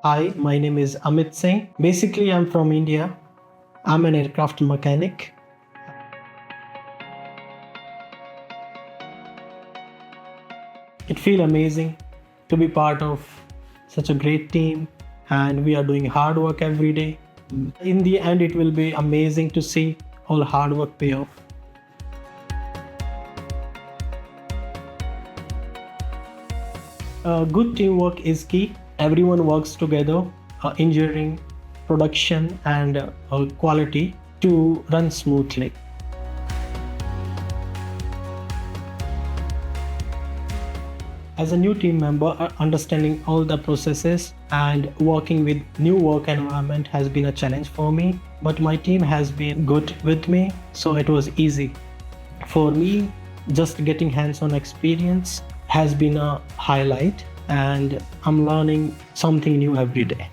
Hi, my name is Amit Singh. Basically, I'm from India. I'm an aircraft mechanic. It feels amazing to be part of such a great team, and we are doing hard work every day. In the end, it will be amazing to see all hard work pay off. Good teamwork is key. Everyone works together, engineering, production, and quality to run smoothly. As a new team member, understanding all the processes and working with new work environment has been a challenge for me, but my team has been good with me, so it was easy. For me, just getting hands-on experience has been a highlight, and I'm learning something new every day.